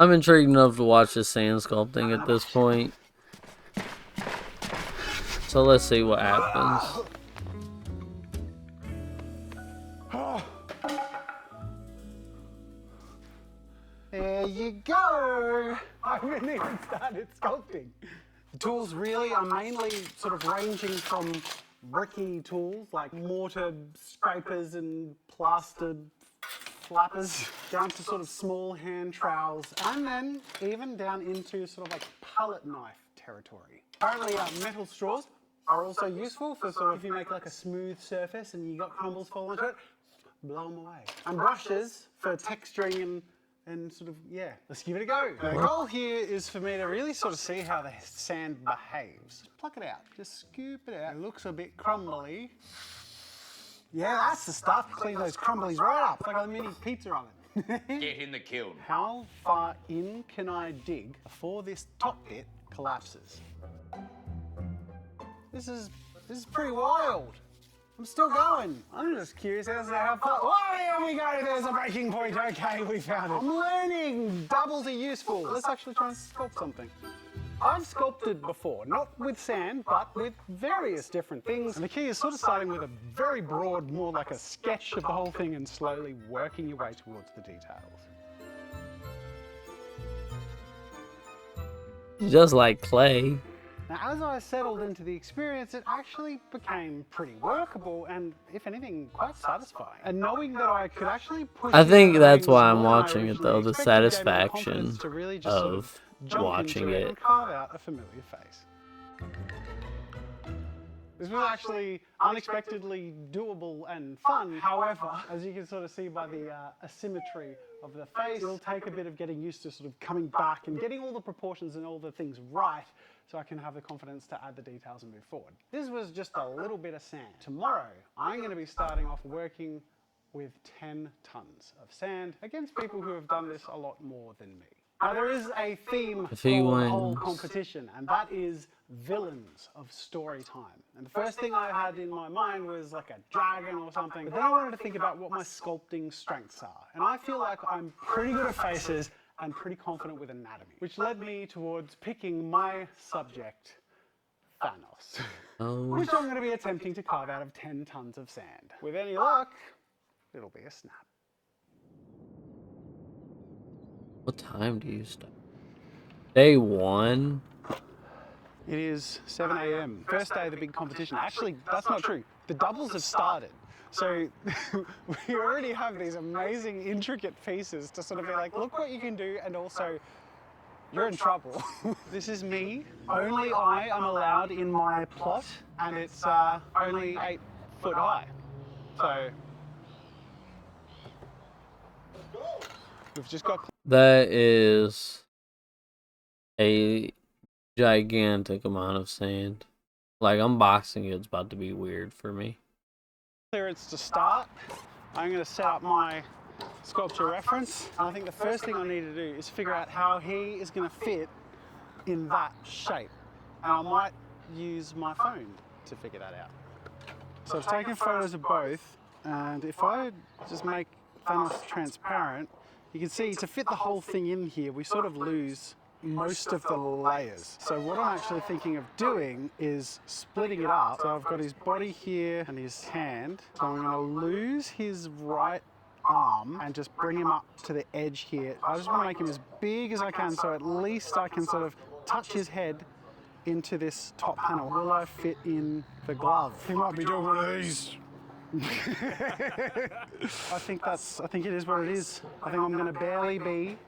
I'm intrigued enough to watch the sand sculpting at this point. So let's see what happens. There you go! I haven't even started sculpting. The tools really are mainly sort of ranging from bricky tools like mortar scrapers and plastered flappers down to sort of small hand trowels and then even down into sort of like palette knife territory. Apparently metal straws are also useful for sort of if you make like a smooth surface and you got crumbles fall into it, blow them away. And brushes for texturing and sort of, yeah, let's give it a go. The goal here is for me to really sort of see how the sand behaves. Just pluck it out, just scoop it out. It looks a bit crumbly. Yeah, that's the stuff. Clean those crumblies right up. It's like a mini pizza oven. Get in the kiln. How far in can I dig before this top bit collapses? This is pretty wild. I'm still going. I'm just curious as to how far. Oh, here we go. There's a breaking point. Okay, we found it. I'm learning. Doubles are useful. Let's actually try and sculpt something. I've sculpted before, not with sand, but with various different things. And the key is sort of starting with a very broad, more like a sketch of the whole thing and slowly working your way towards the details. Just like clay. Now, as I settled into the experience, it actually became pretty workable and, if anything, quite satisfying. And knowing that I could actually push I think that's why I'm more than I watching it though, originally the expected, gave me the satisfaction confidence to really just sort of jump watching into it. and carve out a familiar face. This was actually unexpectedly doable and fun. However, as you can sort of see by the asymmetry of the face, it'll take a bit of getting used to sort of coming back and getting all the proportions and all the things right so I can have the confidence to add the details and move forward. This was just a little bit of sand. Tomorrow, I'm going to be starting off working with 10 tons of sand against people who have done this a lot more than me. Now, there is a theme for the whole competition, and that is villains of story time. And the first thing I had in my mind was like a dragon or something, but then I wanted to think about what my sculpting strengths are. And I feel like I'm pretty good at faces and pretty confident with anatomy, which led me towards picking my subject, Thanos, which I'm going to be attempting to carve out of 10 tons of sand. With any luck, it'll be a snap. What time do you start? Day 1? It is 7 a.m. First day of the big competition. Actually, that's not true. The doubles have started. So we already have these amazing, intricate pieces to sort of be like, look what you can do, and also, you're in trouble. This is me. Only I am allowed in my plot, and it's only 8 foot high. So we've just got... That is a gigantic amount of sand. Like, unboxing it's about to be weird for me. Clearance to start. I'm going to set up my sculpture reference. And I think the first thing I need to do is figure out how he is going to fit in that shape. And I might use my phone to figure that out. So I've taken photos of both, and if I just make Thanos transparent, you can see to fit the whole thing in here, we sort of lose most of the layers. So what I'm actually thinking of doing is splitting it up. So I've got his body here and his hand. So I'm going to lose his right arm and just bring him up to the edge here. I just want to make him as big as I can so at least I can sort of touch his head into this top panel. Will I fit in the glove? He might be doing one of these. I think it is what it is. I think I'm going to barely be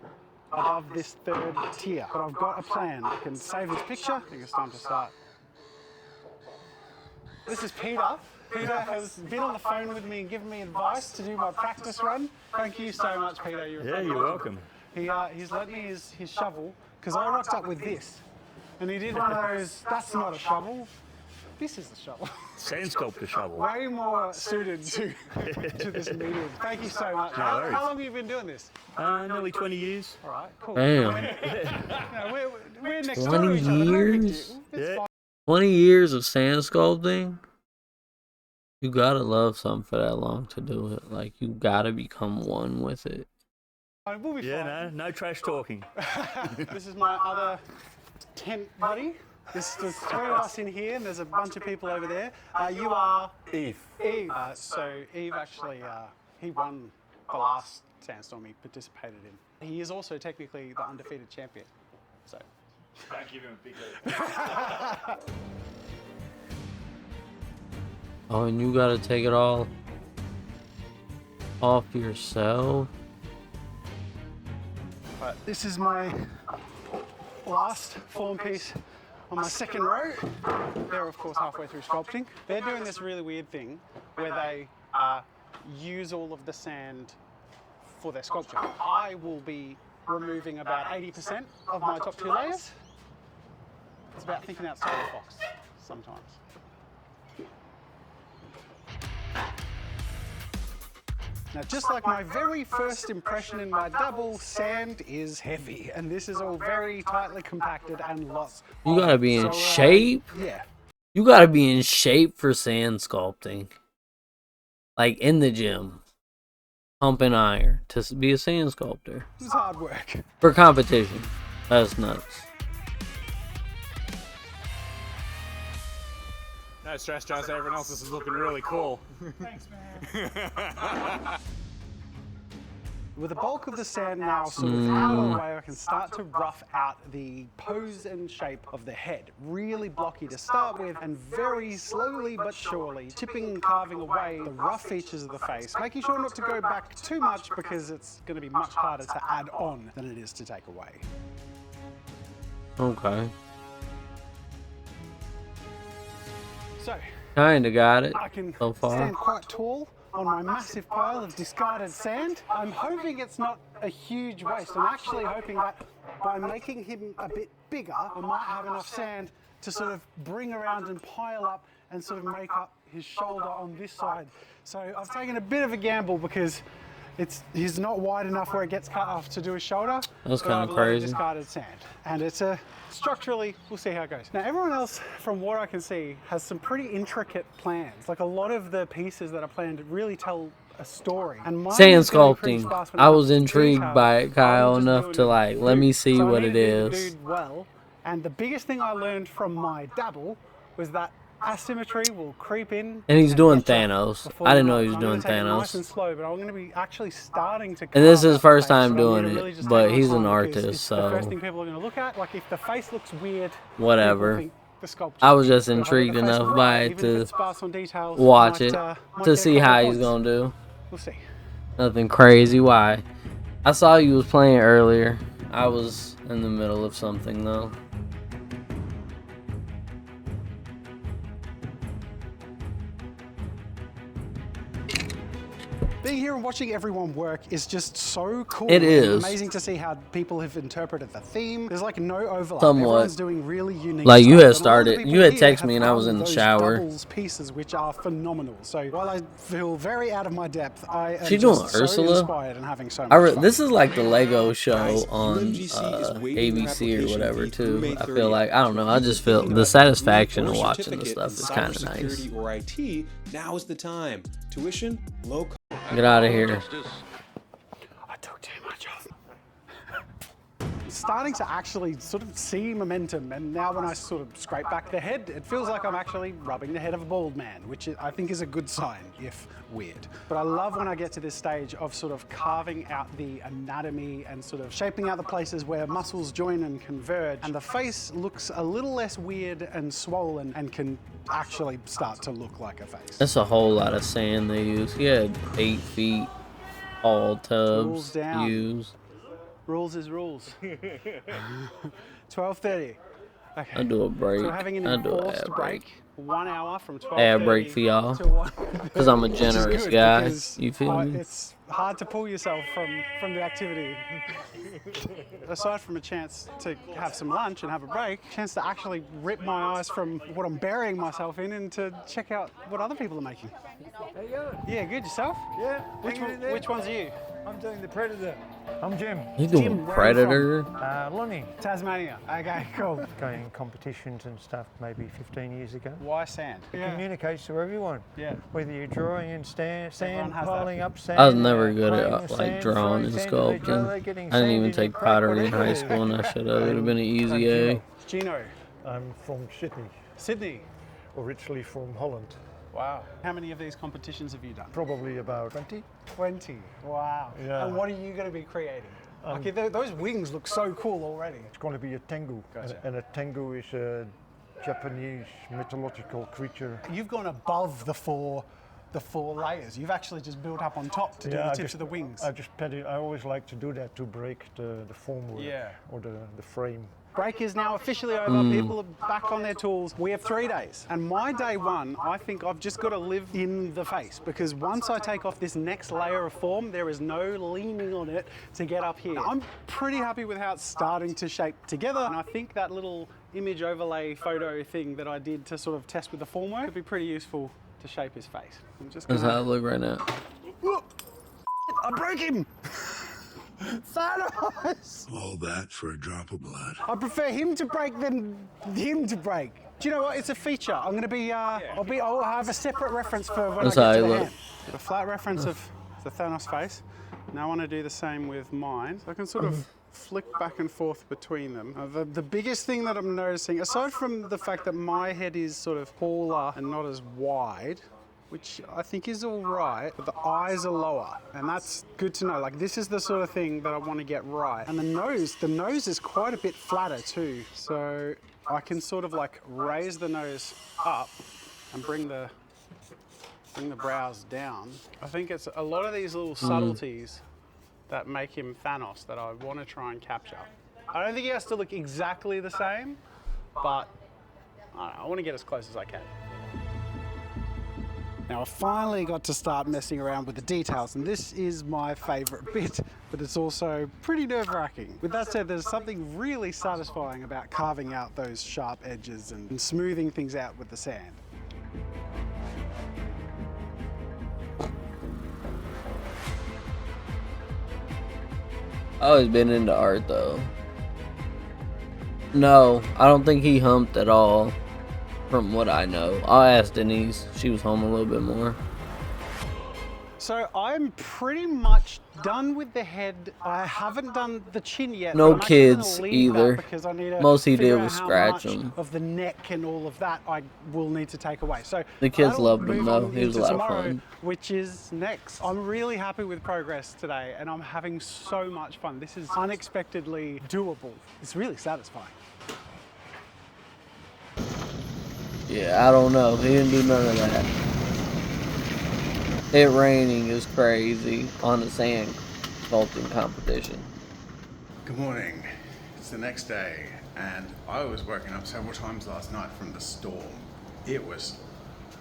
above this third tier, but I've got a plan. I can save this picture. I think it's time to start. This is Peter. Peter has been on the phone with me and given me advice to do my practice run. Thank you so much, Peter. You're welcome. He's lent me his shovel because I rocked up with this, and he did one of those. That's not a shovel. This is the shovel. Sand sculptor shovel. Way more suited to this medium. Thank you so much. No worries. How long have you been doing this? Nearly 20 years. All right, cool. Damn. We're next 20 door to each other. No big years? deal. It's Yeah. fine. 20 years of sand sculpting? You gotta love something for that long to do it. Like, you gotta become one with it. We'll be Yeah, fine. no trash talking. This is my other tent buddy. There's 3 of us in here, and there's a bunch of people over there. You are Eve. Eve. So Eve actually, he won the last sandstorm he participated in. He is also technically the undefeated champion. So. Don't give him a big head. Oh, and you gotta take it all off yourself. But this is my last form piece on my second row. They're of course halfway through sculpting. They're doing this really weird thing where they use all of the sand for their sculpture. I will be removing about 80% of my top 2 layers. It's about thinking outside the box sometimes. Now, just like my very first impression in my double, sand is heavy, and this is all very tightly compacted and lots. You gotta be in shape. Yeah. You gotta be in shape for sand sculpting. Like in the gym, pumping iron to be a sand sculptor. This is hard work. For competition. That's nuts. No stress, Joe. Everyone else is looking really cool. Thanks, man. With the bulk of the sand now sort of out of the way, I can start to rough out the pose and shape of the head. Really blocky to start with, and very slowly but surely chipping and carving away the rough features of the face, making sure not to go back too much because it's going to be much harder to add on than it is to take away. Okay. So, Kinda got it I can so far. stand quite tall on my massive pile of discarded sand. I'm hoping it's not a huge waste. I'm actually hoping that by making him a bit bigger, I might have enough sand to sort of bring around and pile up and sort of make up his shoulder on this side. So I've taken a bit of a gamble because he's not wide enough where it gets cut off to do his shoulder. That's but I kinda have a lot of crazy. discarded sand, and it's structurally, we'll see how it goes. Now, everyone else, from what I can see, has some pretty intricate plans. Like a lot of the pieces that are planned really tell a story. And mine Sand is gonna be pretty sculpting. sparse when I it was comes to intrigued detail. by it, Kyle, I'm just enough doing to it like, let me see so I what need it to do the is. dude well. And the biggest thing I learned from my dabble was that asymmetry will creep in. And he's doing get you Thanos. before I you didn't know know it. he was So I'm doing gonna take it nice Thanos. and slow, but I'm going to be actually starting to. And this is carve his out first the face, time but I'm doing gonna it, really just but take my he's an time because artist, it's the first so thing people are going to look at. Like if the face looks weird, whatever. people think the sculpture. I was just But if I get intrigued the face enough right, by it even if to it's sparse on details, watch might, it might to get a see couple how of he's points. gonna do. We'll see. Nothing crazy. Why? I saw you was playing earlier. I was in the middle of something though. Being here and watching everyone work is just so cool. It and is. amazing to see how people have interpreted the theme. There's like no overlap. Somewhat. Everyone's doing really unique Like, you stuff. had And a lot of the started- people you had here texted have me and I was found in the those shower. doubles pieces which are phenomenal. So while I feel very out of my depth, I am She doing just so Ursula? inspired and having so much fun. This is like the Lego show Guys, on UMGC is waiving your ABC or application whatever fee through too. May I feel 30th. like, I don't know, I just feel Thinking the about satisfaction of degree or watching the certificate stuff in is kind of nice. cybersecurity or IT, now is the time. Tuition, low cost. Get out of here. I took too much off. Starting to actually sort of see momentum, and now when I sort of scrape back the head, it feels like I'm actually rubbing the head of a bald man, which I think is a good sign, if weird. But I love when I get to this stage of sort of carving out the anatomy and sort of shaping out the places where muscles join and converge, and the face looks a little less weird and swollen and can actually start to look like a face. That's a whole lot of sand they use. He had 8 feet all tubs Rules down. used. Rules is rules. 12:30. Okay. I do a break. So we're having an I do an enforced ad break. 1 hour from 12:30 Ad break for y'all. to 1. Because I'm a Which is generous good guy. because, You feel me? It's hard to pull yourself from the activity. Aside from a chance to have some lunch and have a break, chance to actually rip my eyes from what I'm burying myself in and to check out what other people are making. How you going? Yeah, good. Yourself? Yeah. Which one's you? I'm doing the Predator. I'm Jim. He's doing Jim, where are you Predator. Lonnie. Tasmania. Okay, cool. Going competitions and stuff maybe 15 years ago. Why sand? It communicates to everyone. Yeah. Whether you're drawing in Everyone sand, has piling that. up sand. I was never good playing at with like sand, drawing throwing and sand at each other, sculpting. getting I didn't sand even in take your crack, pottery in whatever high it is. school, and I should have. It would have been an easy I'm A. Gino. Gino. I'm from Sydney, Sydney. originally from Holland. Wow. How many of these competitions have you done? Probably about 20. 20. Wow. Yeah. And what are you going to be creating? Okay, those wings look so cool already. It's going to be a tengu. Gotcha. And a tengu is a Japanese mythological creature. You've gone above the four layers. You've actually just built up on top to do the tips of the wings. I always like to do that to break the formwork or the frame. Break is now officially over. People are back on their tools. We have 3 days. And my day one, I think I've just got to live in the face, because once I take off this next layer of form, there is no leaning on it to get up here. I'm pretty happy with how it's starting to shape together. And I think that little image overlay photo thing that I did to sort of test with the formwork could be pretty useful to shape his face. I'm just That's how I gonna... look right now. I broke him! Thanos! All that for a drop of blood. I prefer him to break than him to break. Do you know what? It's a feature. I'm gonna be. I'll have a separate reference for when That's I how get I to the look. hand. A flat reference of the Thanos face. Now I want to do the same with mine. So I can sort of flick back and forth between them. The biggest thing that I'm noticing, aside from the fact that my head is sort of taller and not as wide, which I think is all right, but the eyes are lower, and that's good to know. Like, this is the sort of thing that I want to get right. And the nose is quite a bit flatter too, so I can sort of like raise the nose up and bring the brows down. I think it's a lot of these little subtleties that make him Thanos that I want to try and capture. I don't think he has to look exactly the same, but I want to get as close as I can. Now I finally got to start messing around with the details, and this is my favorite bit, but it's also pretty nerve-wracking. With that said, there's something really satisfying about carving out those sharp edges and smoothing things out with the sand. I've always been into art though. No, I don't think he humped at all, from what I know. I'll ask Denise. She was home a little bit more. So I'm pretty much done with the head. I haven't done the chin yet. No but I'm actually gonna kids leave that either. because I need to Most he figure did out was how scratch much him. of the neck and all of that I will need to take away. So The kids that'll loved him move though. on He was a into lot of tomorrow, fun. which is next. I'm really happy with progress today, and I'm having so much fun. This is unexpectedly doable. It's really satisfying. Yeah, I don't know. He didn't do none of that. It raining is crazy on a sand sculpting competition. Good morning. It's the next day, and I was woken up several times last night from the storm. It was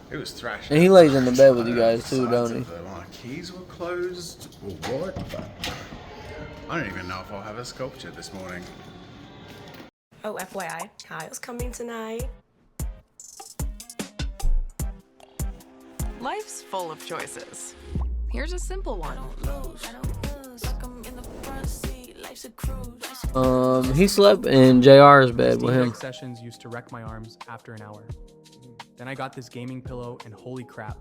thrashing. And he lays in the bed with you guys too, Sides don't he? of the marquees were closed or what? But I don't even know if I'll have a sculpture this morning. Oh, FYI, Kyle's coming tonight. Life's full of choices. Here's a simple one. He slept in JR's bed with him. Sessions used to wreck my arms after an hour. Then I got this gaming pillow, and holy crap.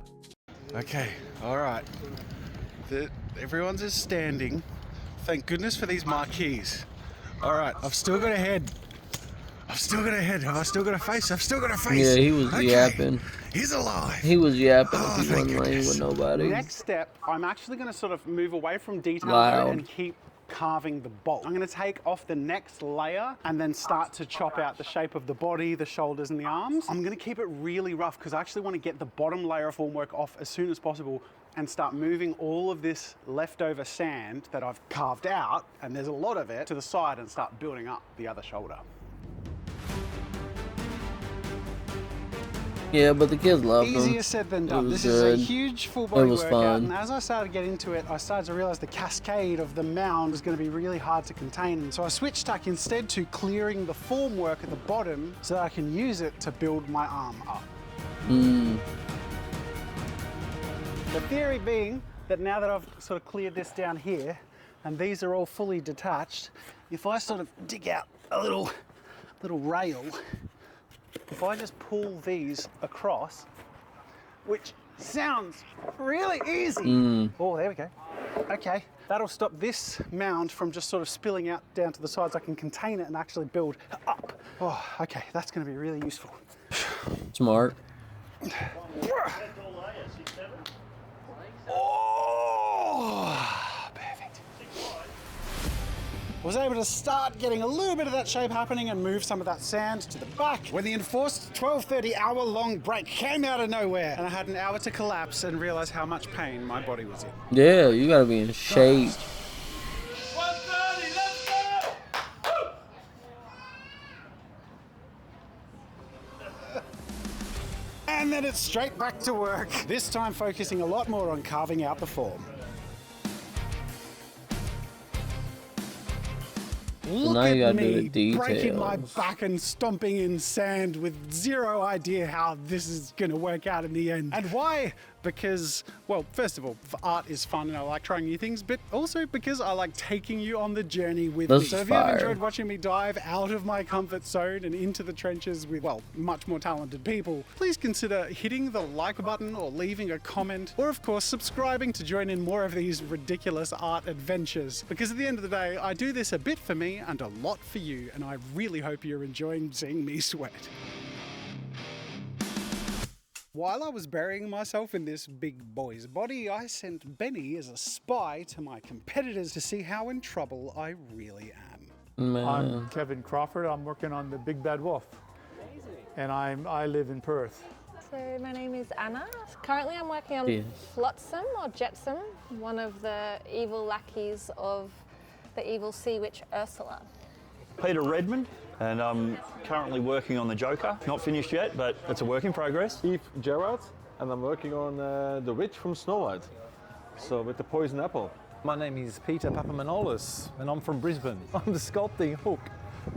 Okay, all right. Everyone's just standing. Thank goodness for these marquees. All right, I've still got a head. I've still got a head. Have I still got a face? I've still got a face. Yeah, he was yapping. He's alive. He was yapping Oh, if he thank wasn't laying goodness. with nobody. Next step, I'm actually going to sort of move away from detail Loud. mode and keep carving the bolt. I'm going to take off the next layer and then start to chop out the shape of the body, the shoulders and the arms. I'm going to keep it really rough because I actually want to get the bottom layer of formwork off as soon as possible and start moving all of this leftover sand that I've carved out, and there's a lot of it, to the side and start building up the other shoulder. Yeah, but the kids loved him. Easier said than done. was This is a good. huge full body It was workout, fun. and as I started to get into it, I started to realize the cascade of the mound was going to be really hard to contain. And so I switched tack instead to clearing the formwork at the bottom so that I can use it to build my arm up. The theory being that now that I've sort of cleared this down here, and these are all fully detached. If I sort of dig out a little rail, if I just pull these across, which sounds really easy. Oh, there we go. Okay, that'll stop this mound from just sort of spilling out down to the sides. I can contain it and actually build up. Oh, okay, that's going to be really useful. Smart. Oh, perfect. Was able to start getting a little bit of that shape happening and move some of that sand to the back when the enforced 12:30 hour long break came out of nowhere and I had an hour to collapse and realize how much pain my body was in. Yeah, you gotta be in shape. And then it's straight back to work, this time focusing a lot more on carving out the form. Look now you at gotta do me the breaking my details. back and stomping in sand with zero idea how this is going to work out in the end. And why? Because, well, first of all, art is fun and I like trying new things, but also because I like taking you on the journey with me. That's So if you have fire. enjoyed watching me dive out of my comfort zone and into the trenches with, well, much more talented people, please consider hitting the like button or leaving a comment, or of course subscribing to join in more of these ridiculous art adventures. Because at the end of the day, I do this a bit for me and a lot for you, and I really hope you're enjoying seeing me sweat. While I was burying myself in this big boy's body, I sent Benny as a spy to my competitors to see how in trouble I really am. Man. I'm Kevin Crawford. I'm working on the Big Bad Wolf. And I live in Perth. So my name is Anna. Currently I'm working on Flotsam or Jetsam, one of the evil lackeys of the evil sea witch Ursula. Peter Redmond, and I'm currently working on the Joker. Not finished yet, but it's a work in progress. Steve Gerrard, and I'm working on the witch from Snow White, so with the poison apple. My name is Peter Papamanolis, and I'm from Brisbane. I'm the sculpting Hook,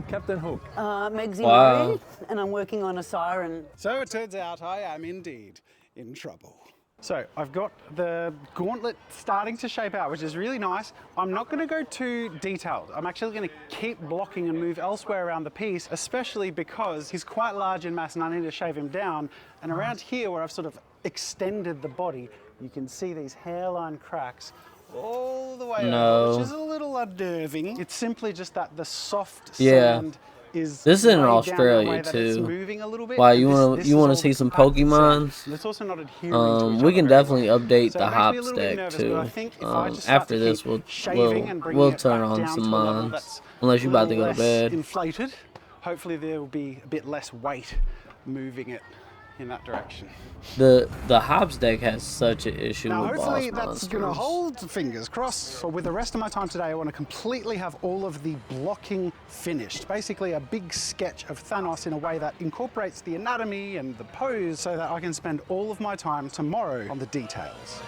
Captain Hook. Megsy Wow. Murray, and I'm working on a siren. So it turns out I am indeed in trouble. So I've got the gauntlet starting to shape out, which is really nice. I'm not going to go too detailed. I'm actually going to keep blocking and move elsewhere around the piece, especially because he's quite large in mass and I need to shave him down. And around here where I've sort of extended the body, you can see these hairline cracks all the way over, which is a little unnerving. It's simply just that the soft sand is this is in way down Australia the way that it's too. moving a little bit. Wow, And you this wanna is see all some compacted sand. Pokemons? And it's also not adhering to each We other can very definitely well. update So the it makes me a hop little bit stack nervous, but too. I think if I just start After to this, keep shaving and bringing we'll it turn back on down some to a level mines. that's Unless you're about to a little go to less bed. inflated, hopefully there will be a bit less weight moving it in that direction. The hops deck has such an issue Now, with hopefully boss that's going to monsters. hold, fingers crossed. So with the rest of my time today, I want to completely have all of the blocking finished. Basically a big sketch of Thanos in a way that incorporates the anatomy and the pose so that I can spend all of my time tomorrow on the details.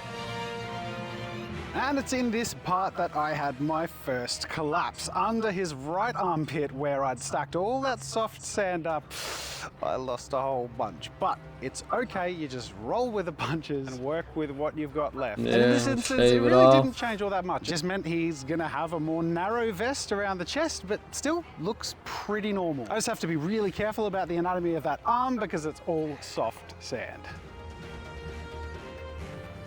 And it's in this part that I had my first collapse. Under his right armpit where I'd stacked all that soft sand up, I lost a whole bunch. But it's okay, you just roll with the punches and work with what you've got left. And in this Yeah, instance, shave it it really off. didn't change all that much. It just meant he's gonna have a more narrow vest around the chest, but still looks pretty normal. I just have to be really careful about the anatomy of that arm because it's all soft sand.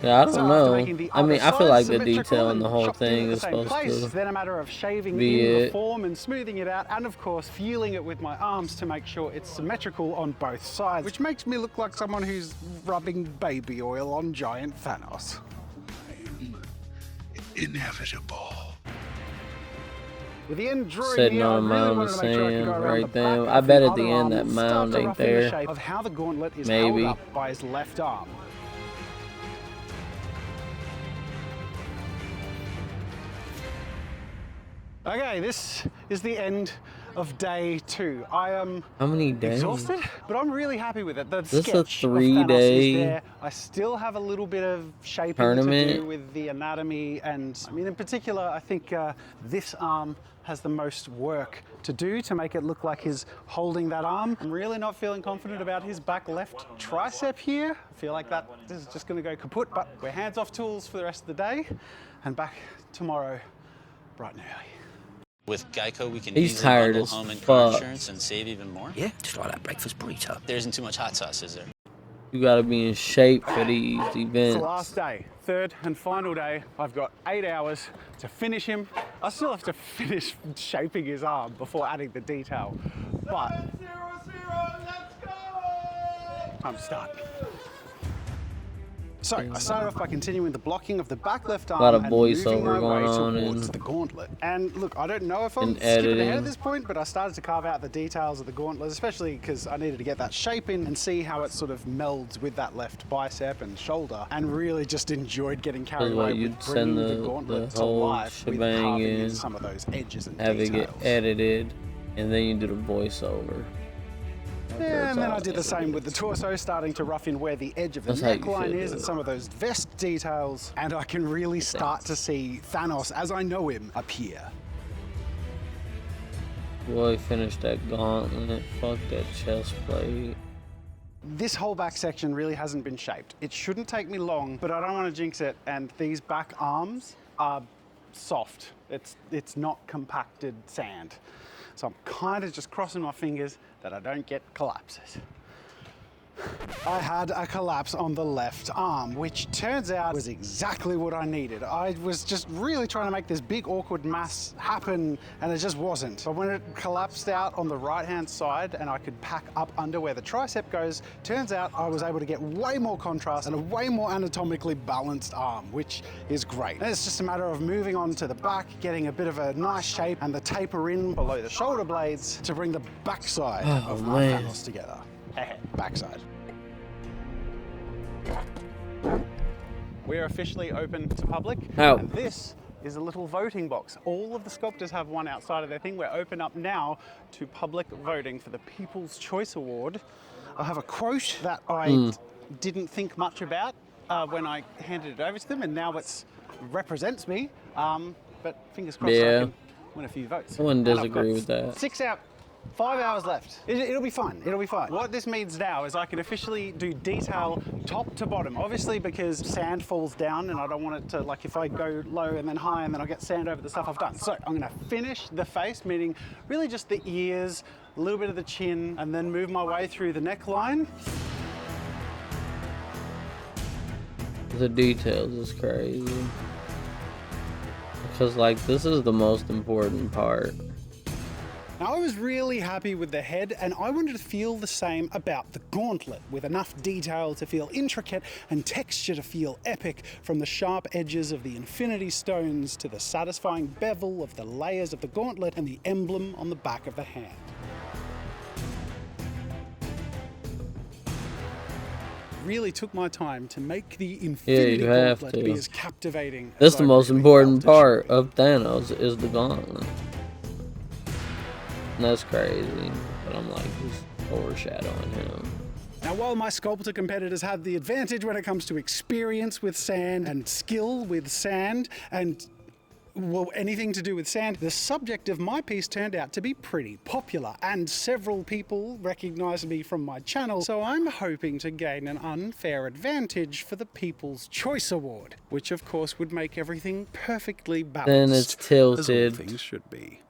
Yeah, I So don't after know. making the I mean, other I feel side like the symmetrical detail in and the whole chopped in thing at the is same supposed place, to it's then a matter of shaving be in the it. form and smoothing it out, and of course feeling it with my arms to make sure it's symmetrical on both sides, which makes me look like someone who's rubbing baby oil on giant Thanos. Inevitable. With the end drawing Sitting near, I on a really mound wanted of to make sure I could sand go around right the there. back I of bet the at the other end arm that and start mound to ain't roughen the there. shape of how the gauntlet is Maybe. held up by his left arm. Okay, this is the end of day 2. I am How many days? exhausted, but I'm really happy with it. The This a sketch of 3-day Thanos is there. I still have a little bit of shaping to tournament? do with the anatomy, and I mean, in particular, I think this arm has the most work to do to make it look like he's holding that arm. I'm really not feeling confident about his back left tricep here. I feel like that is just going to go kaput, but we're hands-off tools for the rest of the day, and back tomorrow bright and early. With Geico, we can He's easily tired bundle as home and car fuck. insurance and save even more. Yeah, just like that breakfast burrito. There isn't too much hot sauce, is there? You gotta be in shape for these It's events. the last day, third and final day. I've got 8 hours to finish him. I still have to finish shaping his arm before adding the detail. But time to start. So I started off by continuing the blocking of the back left arm Lot of and moving voiceover my going way on towards and- the gauntlet. And look, I don't know if I'm and skipping ahead editing. at this point, but I started to carve out the details of the gauntlet, especially because I needed to get that shape in and see how it sort of melds with that left bicep and shoulder, and really just enjoyed getting carried That's why away you'd with bringing send the the gauntlet to whole life with shebang carving in in, some of those edges and have it details. get edited, and then you do the voiceover. Yeah, and then I did the same with the torso, starting to rough in where the edge of the That's how you neckline should is do and it. some of those vest details, and I can really start to see Thanos as I know him appear. Boy, finish that gauntlet. Fuck that chest plate. This whole back section really hasn't been shaped. It shouldn't take me long, but I don't want to jinx it, and these back arms are soft. It's not compacted sand. So I'm kind of just crossing my fingers that I don't get collapses. I had a collapse on the left arm, which turns out was exactly what I needed. I was just really trying to make this big awkward mass happen, and it just wasn't. But when it collapsed out on the right-hand side and I could pack up under where the tricep goes, turns out I was able to get way more contrast and a way more anatomically balanced arm, which is great. And it's just a matter of moving on to the back, getting a bit of a nice shape and the taper in below the shoulder blades to bring the backside of my Thanos together. Backside. We're officially open to public. Ow. And this is a little voting box. All of the sculptors have one outside of their thing. We're open up now to public voting for the People's Choice Award. I have a quote that I didn't think much about when I handed it over to them, and now it represents me. But fingers crossed I can win a few votes. I wouldn't And I've disagree got with that. 5 hours left. It'll be fine. It'll be fine. What this means now is I can officially do detail top to bottom. Obviously, because sand falls down and I don't want it to, like, if I go low and then high and then I get sand over the stuff I've done. So I'm going to finish the face, meaning really just the ears, a little bit of the chin, and then move my way through the neckline. The details is crazy. Because, like, this is the most important part. Now, I was really happy with the head, and I wanted to feel the same about the gauntlet, with enough detail to feel intricate and texture to feel epic, from the sharp edges of the infinity stones to the satisfying bevel of the layers of the gauntlet and the emblem on the back of the hand. Really took my time to make the infinity gauntlet be as captivating That's as the I most really important felt it part of Thanos is the gauntlet. And that's crazy, but I'm like just overshadowing him. Now, while my sculptor competitors had the advantage when it comes to experience with sand and skill with sand and, well, anything to do with sand, the subject of my piece turned out to be pretty popular, and several people recognized me from my channel, so I'm hoping to gain an unfair advantage for the People's Choice Award, which of course would make everything perfectly balanced. Then it's tilted. As all things should be.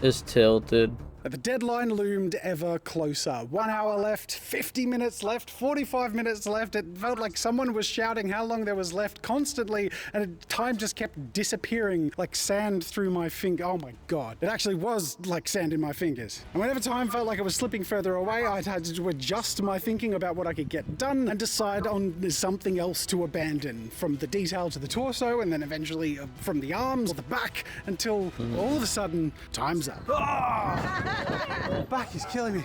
It's tilted. The deadline loomed ever closer. 1 hour left, 50 minutes left, 45 minutes left. It felt like someone was shouting how long there was left constantly, and time just kept disappearing like sand through my finger. Oh my God. It actually was like sand in my fingers. And whenever time felt like it was slipping further away, I'd had to adjust my thinking about what I could get done and decide on something else to abandon, from the detail to the torso, and then eventually from the arms or the back, until all of a sudden, time's up. My back is killing me.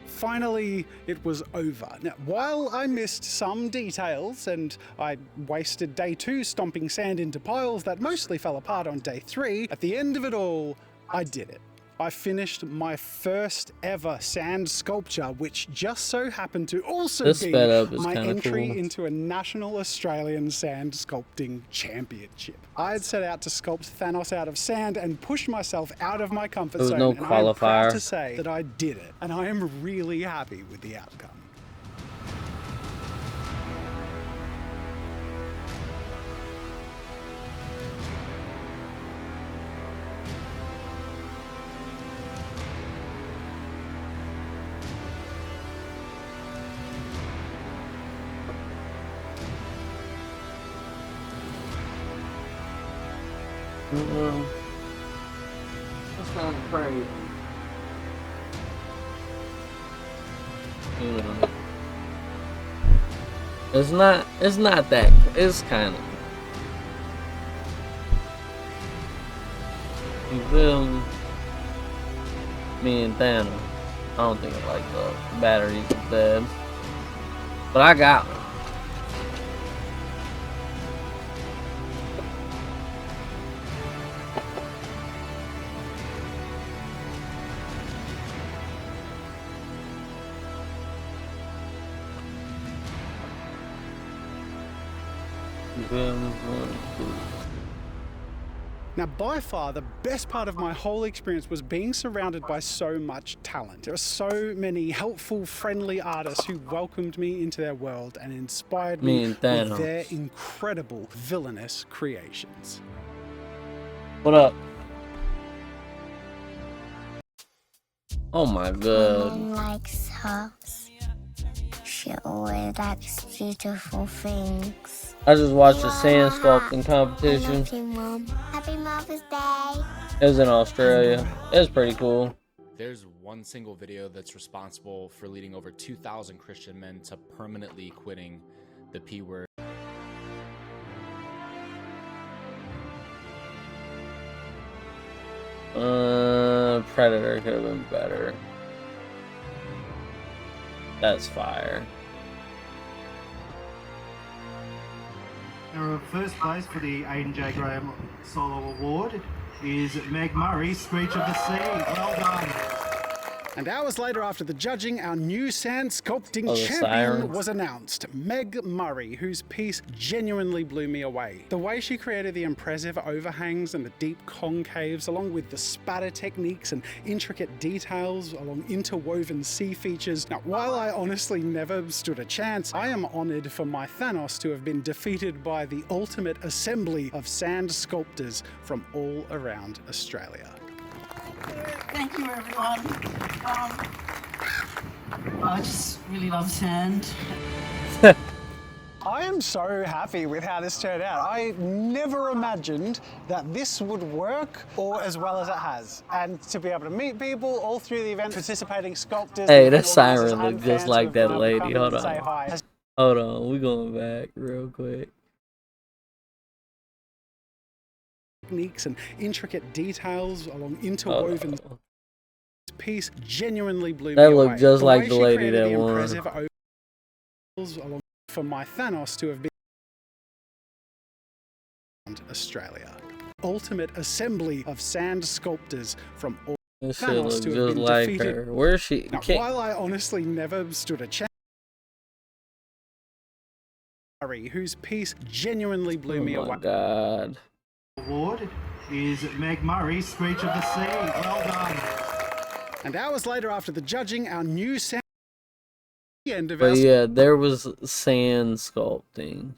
Finally, it was over. Now, while I missed some details and I wasted day 2 stomping sand into piles that mostly fell apart on day 3, at the end of it all, I did it. I finished my first ever sand sculpture, which just so happened to also be my entry into a National Australian Sand Sculpting Championship. I had set out to sculpt Thanos out of sand and push myself out of my comfort zone, no and I am proud qualifier. to say that I did it, and I am really happy with the outcome. That's kind of crazy. You know, it's not that, it's kind of, you feel me? Me and Thanos, I don't think I like the batteries instead, but I got one. Now, by far, the best part of my whole experience was being surrounded by so much talent. There are so many helpful, friendly artists who welcomed me into their world and inspired me with their incredible villainous creations. What up? Oh my god. Mom likes hugs. She always likes beautiful things. I just watched a sand sculpting competition. I love you, Mom. Happy Mother's Day. It was in Australia. It was pretty cool. There's one single video that's responsible for leading over 2,000 Christian men to permanently quitting the P word. Predator could have been better. That's fire. Our first place for the Aidan J. Graham Solo Award is Meg Murray, Screech of the Sea. Well done. And hours later, after the judging, our new sand sculpting champion sirens. was announced, Meg Murray, whose piece genuinely blew me away. The way she created the impressive overhangs and the deep concaves, along with the spatter techniques and intricate details along interwoven sea features. Now, while I honestly never stood a chance, I am honoured for my Thanos to have been defeated by the ultimate assembly of sand sculptors from all around Australia. Thank you, everyone. I just really love sand. I am so happy with how this turned out. I never imagined that this would work or as well as it has. And to be able to meet people all through the event, participating sculptors. Hey, that siren looked just like that lady. Hold on. Hold on, we going back real quick. Techniques and intricate details along interwoven piece genuinely blew me away. That looked just like the lady that won. Along for my Thanos to have been Australia. Ultimate assembly of sand sculptors from all This shit Thanos look to have just been like defeated. her. Where is she? Now, while I honestly never stood a chance, whose piece genuinely blew me away. Oh my god. Award is Meg Murray, Screech of the Sea. Well done. And hours later, after the judging, our new sand. But yeah, there was sand sculpting.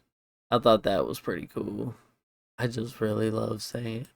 I thought that was pretty cool. I just really love sand.